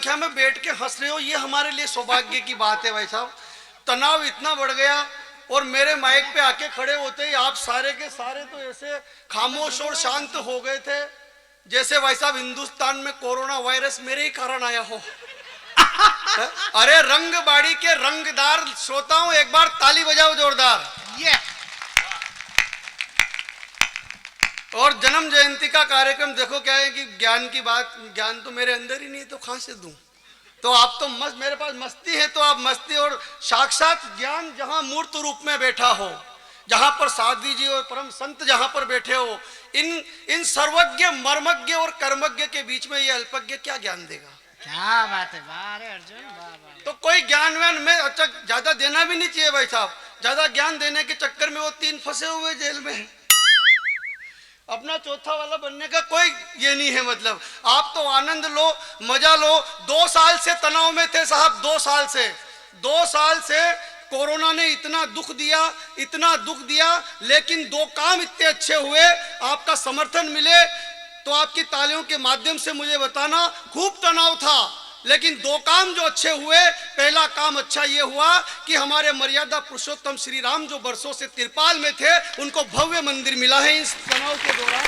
संख्या में बैठ के हंस रहे हो, ये हमारे लिए सौभाग्य की बात है भाई साहब। तनाव इतना बढ़ गया और मेरे माइक पे आके खड़े होते ही आप सारे के सारे तो ऐसे खामोश और शांत हो गए थे जैसे भाई साहब हिंदुस्तान में कोरोना वायरस मेरे ही कारण आया हो। अरे रंगबाड़ी के रंगदार श्रोताओं, एक बार ताली बजाओ जोरदार। और जन्म जयंती का कार्यक्रम देखो क्या है कि ज्ञान की बात, ज्ञान तो मेरे अंदर ही नहीं तो कहां से दूं। तो आप तो मस्त, मेरे पास मस्ती है तो आप मस्ती, और साक्षात ज्ञान जहां मूर्त रूप में बैठा हो, जहां पर साध्वी जी और परम संत जहां पर बैठे हो, इन सर्वज्ञ मर्मज्ञ और कर्मज्ञ के बीच में ये अल्पज्ञ क्या ज्ञान देगा? क्या बात है, बारे अर्जुन बाबा। तो कोई ज्ञान व्यान में अच्छा ज्यादा देना भी नहीं चाहिए भाई साहब। ज्यादा ज्ञान देने के चक्कर में वो 3 फंसे हुए जेल में, अपना चौथा वाला बनने का कोई ये नहीं है। मतलब आप तो आनंद लो, मजा लो। 2 साल से तनाव में थे साहब, 2 साल से कोरोना ने इतना दुख दिया, लेकिन 2 काम इतने अच्छे हुए, आपका समर्थन मिले तो आपकी तालियों के माध्यम से मुझे बताना। खूब तनाव था लेकिन 2 काम जो अच्छे हुए। पहला काम अच्छा ये हुआ कि हमारे मर्यादा पुरुषोत्तम श्री राम जो वर्षों से तिरपाल में थे, उनको भव्य मंदिर मिला है इस तनाव के दौरान।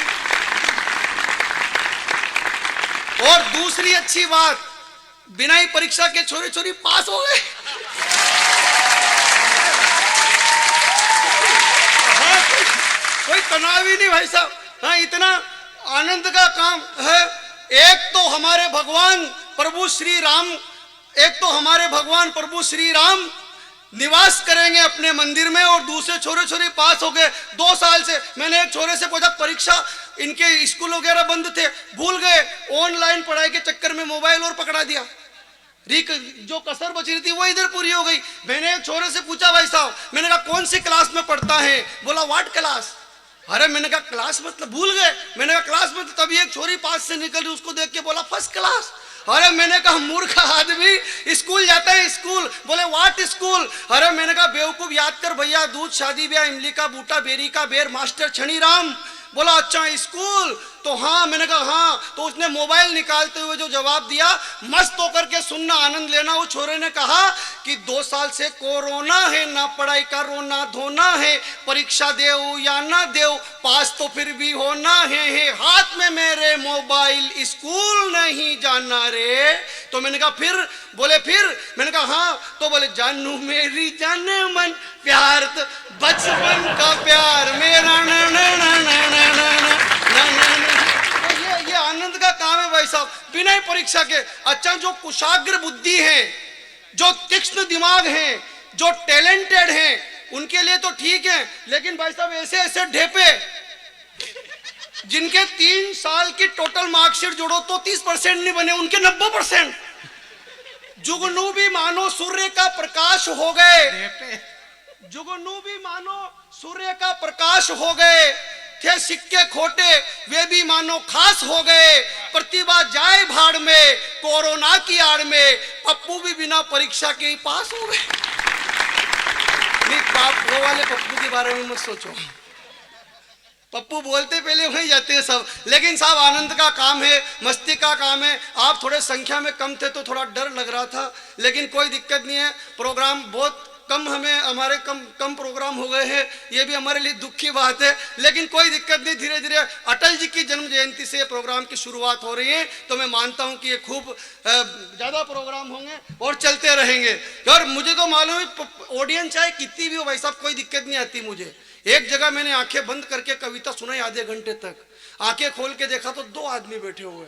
और दूसरी अच्छी बात, बिना ही परीक्षा के छोरे छोरी पास हो गए। हाँ, कोई तनाव ही नहीं भाई साहब। हाँ, इतना आनंद का काम है। एक तो हमारे भगवान प्रभु श्री राम निवास करेंगे अपने मंदिर में, और दूसरे छोरे छोरी पास हो गए 2 साल से। मैंने एक छोरे से पूछा, परीक्षा इनके स्कूल वगैरह बंद थे, भूल गए, ऑनलाइन पढ़ाई के चक्कर में मोबाइल और पकड़ा दिया, जो कसर बच रही थी वो इधर पूरी हो गई। मैंने एक छोरे से पूछा, भाई साहब, मैंने कहा कौन सी क्लास में पढ़ता है? बोला व्हाट क्लास? अरे मैंने कहा क्लास मतलब भूल गए। मैंने कहा क्लास मतलब, तभी एक छोरी पास से निकली, उसको देख के बोला फर्स्ट क्लास। अरे मैंने कहा मूर्ख आदमी, स्कूल जाता है स्कूल। बोले व्हाट स्कूल? अरे मैंने कहा बेवकूफ, याद कर भैया, दूध शादी ब्याह, इमली का बूटा, बेरी का बेर, मास्टर छनी राम। बोला अच्छा स्कूल? तो हाँ। मैंने कहा हाँ। तो उसने मोबाइल निकालते हुए जो जवाब दिया, मस्त होकर के सुनना, आनंद लेना। वो छोरे ने कहा कि 2 साल से कोरोना है, ना पढ़ाई का रोना धोना है, परीक्षा देव या ना देव, पास तो फिर भी होना है, हाथ में मेरे मोबाइल, स्कूल नहीं जाना रे। तो मैंने कहा फिर? बोले फिर? मैंने कहा हाँ। तो बोले जानू मेरी जाने मन, प्यार तो बचपन का प्यार मेरा, ना ना ना ना ना ना ना। ये आनंद का काम है भाई साहब, बिना ही परीक्षा के। अच्छा, जो कुशाग्र बुद्धि है, जो तीक्ष्ण दिमाग है, जो टैलेंटेड हैं, उनके लिए तो ठीक है। लेकिन भाई साहब ऐसे ऐसे ढेपे जिनके 3 साल की टोटल मार्कशीट जोड़ो तो 30% नहीं बने, उनके 90%। जुगनू भी मानो सूर्य का प्रकाश हो गए, जुगनू भी मानो सूर्य का प्रकाश हो गए, थे सिक्के खोटे वे भी मानो खास हो गए, प्रतिभा जाए भाड़ में, कोरोना की आड़ में, पप्पू भी बिना परीक्षा के ही पास हो गए। नहीं, बाप वो वाले पप्पू के बारे में मत सोचो, पप्पू बोलते पहले वहीं जाते हैं सब। लेकिन साहब आनंद का काम है, मस्ती का काम है। आप थोड़े संख्या में कम थे तो थोड़ा डर लग रहा था, लेकिन कोई दिक्कत नहीं है। प्रोग्राम बहुत कम, हमारे कम प्रोग्राम हो गए हैं, ये भी हमारे लिए दुख की बात है, लेकिन कोई दिक्कत नहीं। धीरे धीरे अटल जी की जन्म जयंती से प्रोग्राम की शुरुआत हो रही है, तो मैं मानता हूं कि ये खूब ज़्यादा प्रोग्राम होंगे और चलते रहेंगे। और मुझे तो मालूम है ऑडियंस चाहे कितनी भी हो भाई साहब, कोई दिक्कत नहीं आती मुझे। एक जगह मैंने आंखें बंद करके कविता सुनाई आधे घंटे तक, आंखें खोल के देखा तो 2 आदमी बैठे हुए।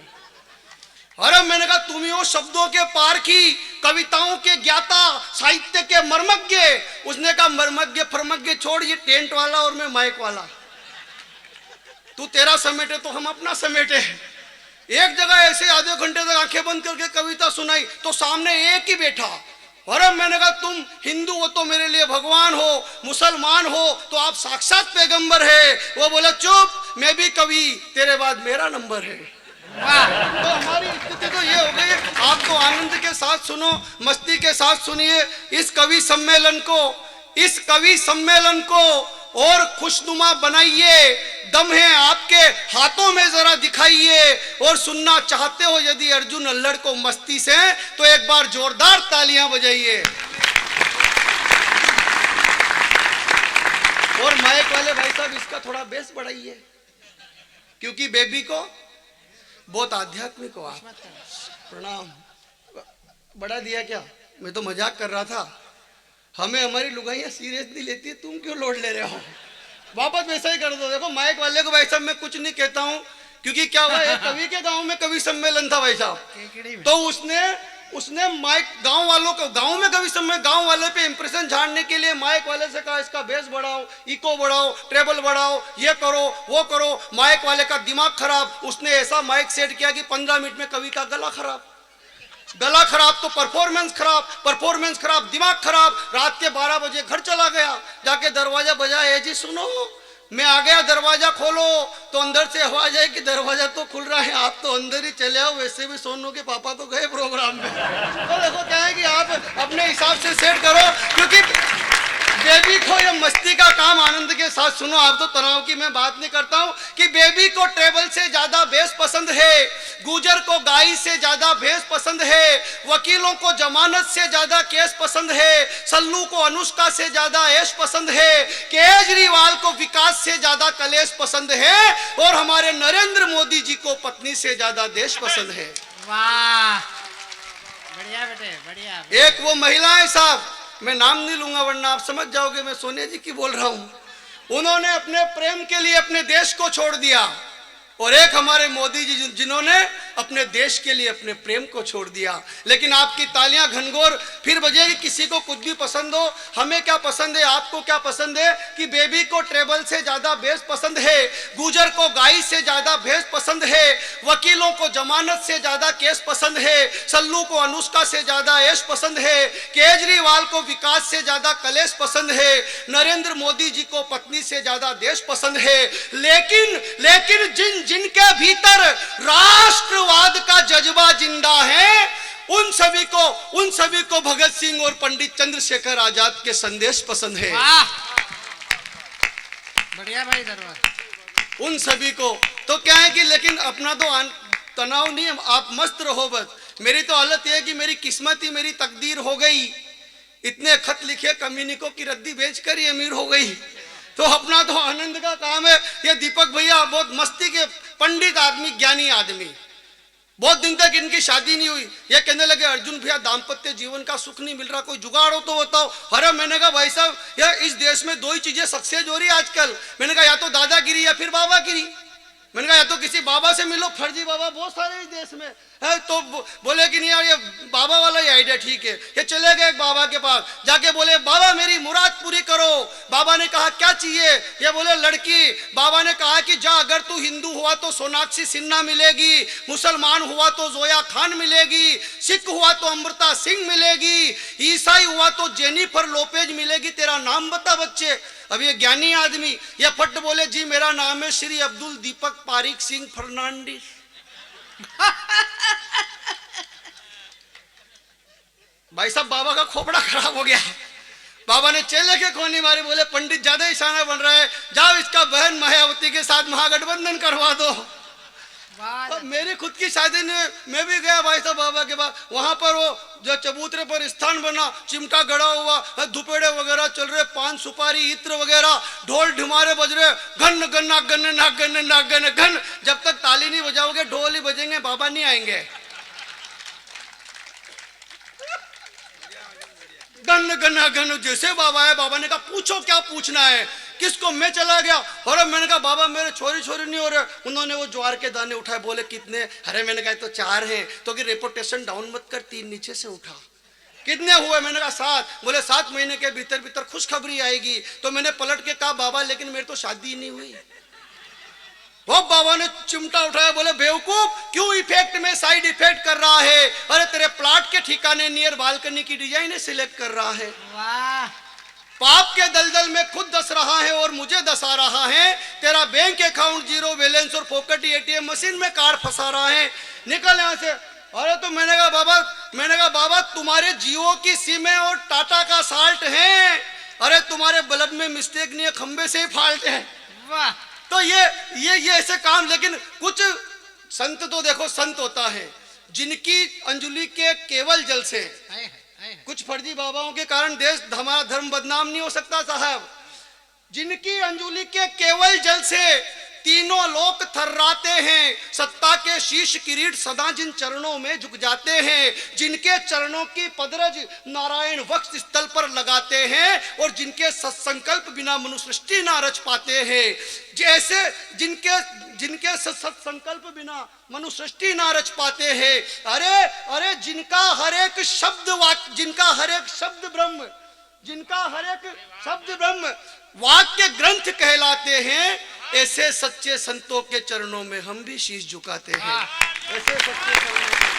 अरे मैंने कहा तुम ही हो शब्दों के पारखी, कविताओं के ज्ञाता, साहित्य के मर्मज्ञ। उसने कहा मर्मज्ञ फर्मज्ञ छोड़, ये टेंट वाला और मैं माइक वाला, तू तेरा समेटे तो हम अपना समेटे। एक जगह ऐसे आधे घंटे तक आंखें बंद करके कविता सुनाई तो सामने एक ही बैठा। अरे मैंने कहा तुम हिंदू हो तो मेरे लिए भगवान हो, मुसलमान हो तो आप साक्षात पैगंबर है। वो बोला चुप, मैं भी कवि, तेरे बाद मेरा नंबर है। तो हमारी स्थिति तो ये हो गई। आप तो आनंद के साथ सुनो, मस्ती के साथ सुनिए इस कवि सम्मेलन को और खुशनुमा बनाइए। दम है आपके हाथों में जरा दिखाइए, और सुनना चाहते हो यदि अर्जुन अल्लड़ को मस्ती से तो एक बार जोरदार तालियां बजाइए। और माइक वाले भाई साहब इसका थोड़ा बेस बढ़ाइए, क्योंकि बेबी को बहुत आध्यात्मिक हो आप। प्रणाम। बढ़ा दिया क्या? मैं तो मजाक कर रहा था। हमें हमारी लुगाइयां सीरियस नहीं लेती, तुम क्यों लोड ले रहे हो? वापस वैसा ही कर दो। देखो माइक वाले को भाई साहब मैं कुछ नहीं कहता हूँ, क्योंकि क्या हुआ, एक कवि के गांव में कवि सम्मेलन था भाई साहब, तो उसने माइक गांव वालों को, गांव में कवि सम्मेलन, गांव वाले पे इंप्रेशन झाड़ने के लिए माइक वाले से कहा इसका बेस बढ़ाओ, इको बढ़ाओ, ट्रेबल बढ़ाओ, ये करो वो करो। माइक वाले का दिमाग खराब, उसने ऐसा माइक सेट किया कि 15 मिनट में कवि का गला खराब तो परफॉर्मेंस खराब, दिमाग खराब। रात के 12 बजे घर चला गया, जाके दरवाजा बजाया, जी सुनो मैं आ गया, दरवाजा खोलो। तो अंदर से आवाज आई कि दरवाजा तो खुल रहा है, आप तो अंदर ही चले आओ, वैसे भी सोनू के पापा तो गए प्रोग्राम में। तो देखो क्या है कि आप अपने हिसाब से सेट करो, क्योंकि बेबी को ये मस्ती का काम आनंद के साथ सुनो। आप तो तनाव की मैं बात नहीं करता हूं कि बेबी को ट्रेबल से ज्यादा बेस पसंद है, गुजर को गाई से ज्यादा बेस पसंद है, वकीलों को जमानत से ज्यादा केस पसंद है, सल्लू को अनुष्का से ज्यादा ऐश पसंद है, केजरीवाल को विकास से ज्यादा कलेश पसंद है, और हमारे नरेंद्र मोदी जी को पत्नी से ज्यादा देश पसंद है। वाह, बढ़िया बेटे बढ़िया। एक वो महिलाएं साहब, मैं नाम नहीं लूंगा वरना आप समझ जाओगे मैं सोनिया जी की बोल रहा हूं, उन्होंने अपने प्रेम के लिए अपने देश को छोड़ दिया, और एक हमारे मोदी जी जिन्होंने अपने देश के लिए अपने प्रेम को छोड़ दिया। लेकिन आपकी तालियां घनघोर फिर बजेगी, किसी को कुछ भी पसंद हो, हमें क्या पसंद है, आपको क्या पसंद है, कि बेबी को ट्रेबल से ज्यादा बेस पसंद है, गुजर को गाई से ज्यादा बेस पसंद है, वकीलों को जमानत से ज्यादा केस पसंद है, सल्लू को अनुष्का से ज्यादा ऐश पसंद है, केजरीवाल को विकास से ज्यादा कलेश पसंद है, नरेंद्र मोदी जी को पत्नी से ज्यादा देश पसंद है। लेकिन जिनके भीतर राष्ट्रवाद का जज्बा जिंदा है, उन सभी को भगत सिंह और पंडित चंद्रशेखर आजाद के संदेश पसंद है। बढ़िया भाई दरबार। उन सभी को तो क्या है कि, लेकिन अपना तो तनाव नहीं, आप मस्त रहो बस। मेरी तो हालत यह है कि मेरी किस्मत ही मेरी तकदीर हो गई, इतने खत लिखे कम्युनिको की रद्दी बेचकर ही अमीर हो गई। तो अपना तो आनंद का काम है। ये दीपक भैया बहुत मस्ती के पंडित आदमी, ज्ञानी आदमी, बहुत दिन तक इनकी शादी नहीं हुई। ये कहने लगे अर्जुन भैया दाम्पत्य जीवन का सुख नहीं मिल रहा, कोई जुगाड़ हो तो बताओ। अरे मैंने कहा भाई साहब यार इस देश में दो ही चीजें सक्सेस हो रही है आजकल। मैंने कहा या तो दादागिरी या फिर बाबागिरी। मैंने कहा या तो किसी बाबा से मिलो, फर्जी बाबा बहुत सारे इस देश में है। तो बोले कि नहीं यार ये बाबा वाला ही आइडिया ठीक है। ये चले गए एक बाबा के पास, जाके बोले बाबा मेरी मुराद पूरी करो। बाबा ने कहा क्या चाहिए? ये बोले लड़की। बाबा ने कहा कि जा अगर तू हिंदू हुआ तो सोनाक्षी सिन्हा मिलेगी, मुसलमान हुआ तो जोया खान मिलेगी, सिख हुआ तो अमृता सिंह मिलेगी, ईसाई हुआ तो जेनिफर लोपेज मिलेगी, तेरा नाम बता बच्चे। अब ये ज्ञानी आदमी ये फट बोले जी मेरा नाम है श्री अब्दुल दीपक पारिक सिंह फर्नांडिस। भाई साहब बाबा का खोपड़ा खराब हो गया। बाबा ने चेले के कोनी मारी, बोले पंडित ज्यादा ही शाना बन रहा है, जाओ इसका बहन मायावती के साथ महागठबंधन करवा दो। अब मेरी खुद की शादी में मैं भी गया भाई साहब बाबा के पास, वहां पर वो जो चबूतरे पर स्थान बना, चिमटा गड़ा हुआ, धुपेड़े वगैरह चल रहे, पान सुपारी इत्र वगैरह, ढोल ढिमारे बज रहे, घन गन्ना गन ना गन ना गन घन। जब तक ताली नहीं बजाओगे ढोल ही बजेंगे, बाबा नहीं आएंगे। गन गन्ना गन जैसे बाबा है। बाबा ने कहा पूछो क्या पूछना है, किसको? मैं चला गया और मैंने कहा बाबा मेरे छोरी छोरी नहीं हो रहे। उन्होंने वो ज्वार के दाने उठाए, बोले कितने? अरे मैंने कहा तो 4 हैं। तो कि रेपुटेशन डाउन मत कर, 3 नीचे से उठा। कितने हुए? मैंने कहा 7। बोले 7 महीने के भीतर भीतर खुशखबरी आएगी। तो मैंने पलट के कहा बाबा लेकिन मेरी तो शादी नहीं हुई। वो बाबा ने चिमटा उठाया, बोले बेवकूफ क्यों इफेक्ट में साइड इफेक्ट कर रहा है? अरे तेरे प्लाट के ठिकाने नियर बालकनी की डिजाइन सिलेक्ट कर रहा है। वाह, पाप के दलदल में खुद दस रहा है और मुझे दसा रहा है। तेरा बैंक अकाउंट 0 बैलेंस और फोकट एटीएम मशीन में कार्ड फंसा रहा है, निकल यहां से। अरे तो मैंने कहा बाबा तुम्हारे जियो की सिम है और टाटा का साल्ट है। अरे तुम्हारे बल्ब में मिस्टेक नहीं है, खंबे से ही फाल्ट है। वाह, तो ये ऐसे काम, लेकिन कुछ संत तो देखो, संत होता है जिनकी अंजलि के केवल जल से, कुछ फर्जी बाबाओं के कारण देश हमारा धर्म बदनाम नहीं हो सकता साहब। जिनकी अंजलि के केवल जल से तीनों लोक थर्राते हैं, सत्ता के शीश किरीट सदा जिन चरणों में झुक जाते हैं, जिनके चरणों की पदरज नारायण वक्ष स्थल पर लगाते हैं और जिनके सत्संकल्प बिना मनुष्य सृष्टि ना रच पाते हैं, जैसे जिनके सत्संकल्प बिना मनुष्य सृष्टि ना रच पाते हैं। अरे जिनका हर एक शब्द वाक्य, जिनका हर एक शब्द ब्रह्म, जिनका हर एक शब्द ब्रह्म वाक्य ग्रंथ कहलाते हैं, ऐसे सच्चे संतों के चरणों में हम भी शीश झुकाते हैं। ऐसे सच्चे चरणों में